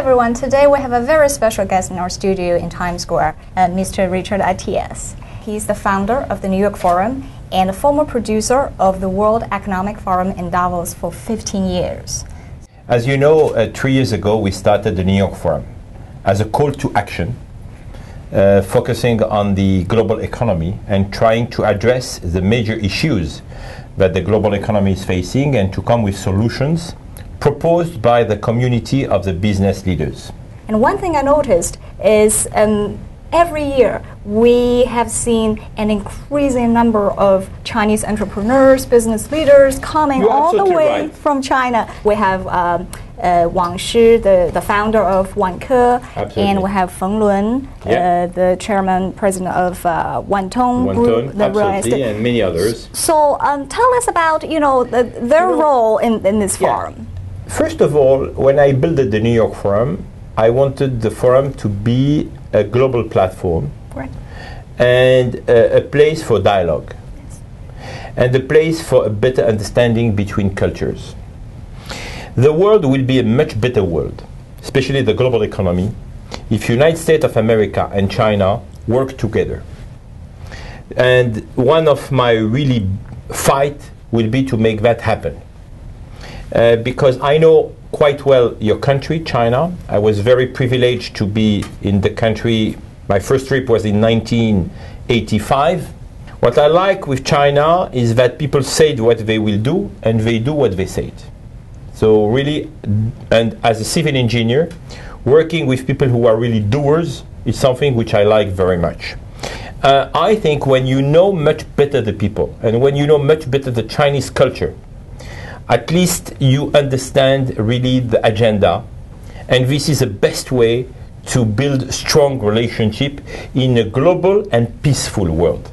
everyone. Today we have a very special guest in our studio in Times Square, Mr. Richard Attias. He's the founder of the New York Forum and a former producer of the World Economic Forum in Davos for 15 years. As you know, 3 years ago we started the New York Forum as a call to action, focusing on the global economy and trying to address the major issues that the global economy is facing and to come with solutions proposed by the community of the business leaders. And one thing I noticed is every year we have seen an increasing number of Chinese entrepreneurs, business leaders coming all the way from China. We have Wang Shi, the founder of Wanke, and we have Feng Lun, the chairman, president of Wantong Group, the real estate, and many others. So tell us about their role in this forum. First of all, when I built the New York Forum, I wanted the forum to be a global platform and a place for dialogue and a place for a better understanding between cultures. The world will be a much better world, especially the global economy, if United States of America and China work together. And one of my really fight will be to make that happen. Because I know quite well your country, China. I was very privileged to be in the country. My first trip was in 1985. What I like with China is that people say what they will do and they do what they say. So really, and as a civil engineer, working with people who are really doers is something which I like very much. I think when you know much better the people and when you know much better the Chinese culture, at least you understand really the agenda, and this is the best way to build strong relationship in a global and peaceful world.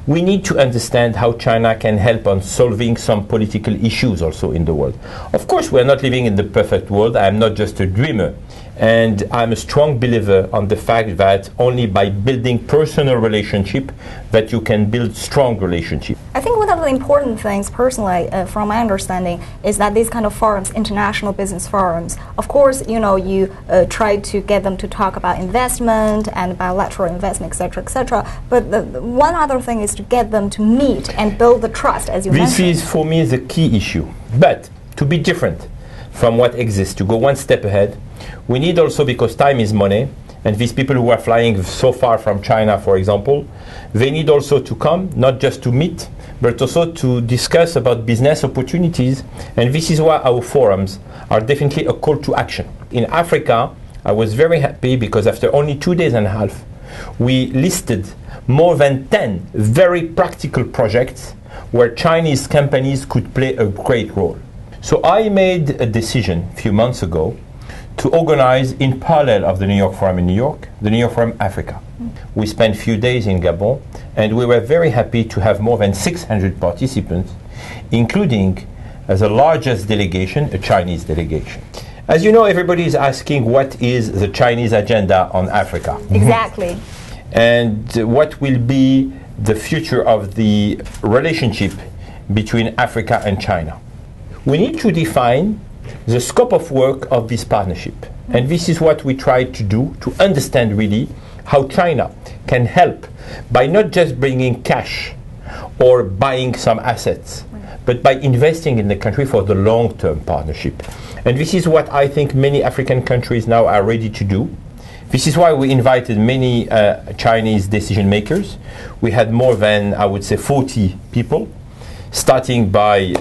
We need to understand how China can help on solving some political issues also in the world. Of course, we are not living in the perfect world. I am not just a dreamer. And I'm a strong believer on the fact that only by building personal relationship that you can build strong relationship. I think one of the important things, personally, from my understanding, is that these kind of forums, international business forums, of course, you try to get them to talk about investment and bilateral investment, etc., but one other thing is to get them to meet and build the trust, as you mentioned. This is, for me, the key issue. But to be different from what exists, to go one step ahead, we need also, because time is money, and these people who are flying so far from China, for example, they need also to come, not just to meet, but also to discuss about business opportunities. And this is why our forums are definitely a call to action. In Africa, I was very happy because after only 2 days and a half, we listed more than 10 very practical projects where Chinese companies could play a great role. So I made a decision a few months ago to organize in parallel of the New York Forum in New York, the New York Forum Africa. We spent a few days in Gabon, and we were very happy to have more than 600 participants, including, as the largest delegation, a Chinese delegation. As you know, everybody is asking what is the Chinese agenda on Africa. Exactly. And what will be the future of the relationship between Africa and China. We need to define the scope of work of this partnership. And this is what we try to do, to understand really how China can help by not just bringing cash or buying some assets, but by investing in the country for the long-term partnership. And this is what I think many African countries now are ready to do. This is why we invited many Chinese decision makers. We had more than, I would say, 40 people, starting by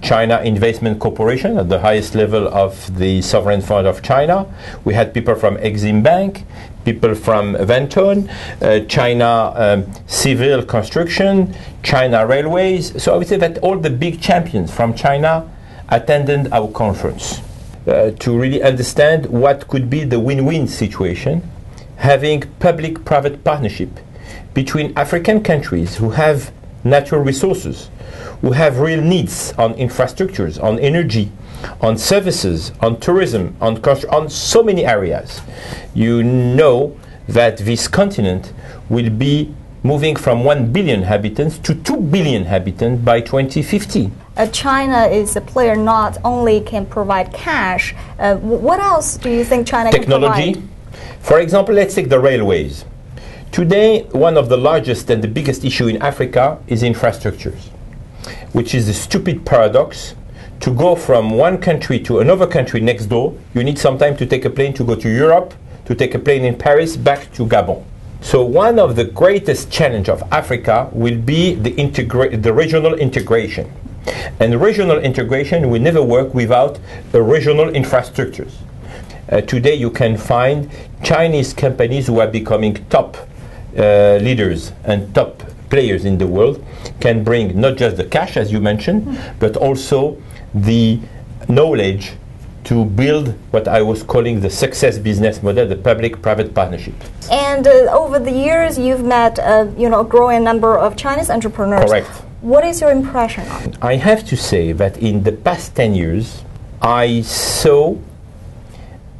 China Investment Corporation at the highest level of the sovereign fund of China. We had people from Exim Bank, people from Venton, China Civil Construction, China Railways. So I would say that all the big champions from China attended our conference to really understand what could be the win-win situation, having public-private partnership between African countries who have natural resources, who have real needs on infrastructures, on energy, on services, on tourism, on so many areas. You know that this continent will be moving from 1 billion inhabitants to 2 billion inhabitants by 2050. China is a player not only can provide cash, what else do you think China can provide? Technology. For example, let's take the railways. Today, one of the largest and the biggest issue in Africa is infrastructures, which is a stupid paradox. To go from one country to another country next door, you need some time to take a plane to go to Europe, to take a plane in Paris back to Gabon. So one of the greatest challenge of Africa will be the regional integration. And regional integration will never work without a regional infrastructures. Today you can find Chinese companies who are becoming top leaders and top players in the world, can bring not just the cash, as you mentioned, but also the knowledge to build what I was calling the success business model, the public-private partnership. And over the years, you've met a growing number of Chinese entrepreneurs. Correct. What is your impression on it? I have to say that in the past 10 years, I saw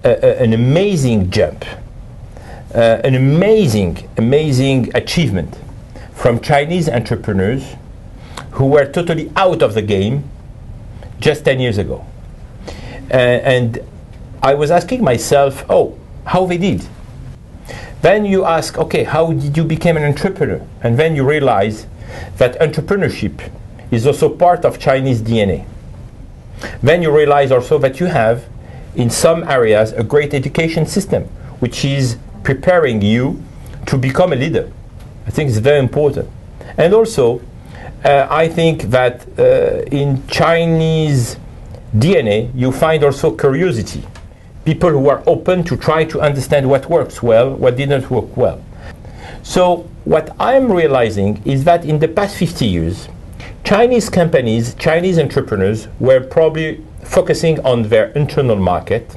an amazing jump, an amazing achievement from Chinese entrepreneurs who were totally out of the game just 10 years ago. And I was asking myself, how they did. Then you ask, okay, how did you become an entrepreneur? And then you realize that entrepreneurship is also part of Chinese DNA. Then you realize also that you have, in some areas, a great education system, which is preparing you to become a leader. I think it's very important. And also, I think that in Chinese DNA, you find also curiosity. People who are open to try to understand what works well, what didn't work well. So what I'm realizing is that in the past 50 years, Chinese companies, Chinese entrepreneurs were probably focusing on their internal market.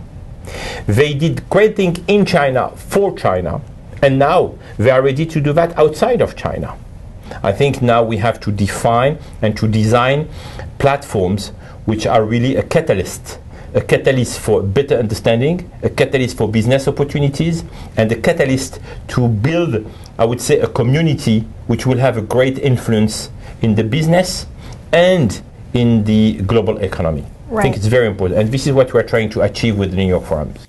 They did great things in China for China, and now they are ready to do that outside of China. I think now we have to define and to design platforms which are really a catalyst for better understanding, a catalyst for business opportunities, and a catalyst to build, I would say, a community which will have a great influence in the business and in the global economy. Right. I think it's very important, and this is what we're trying to achieve with the New York Forums.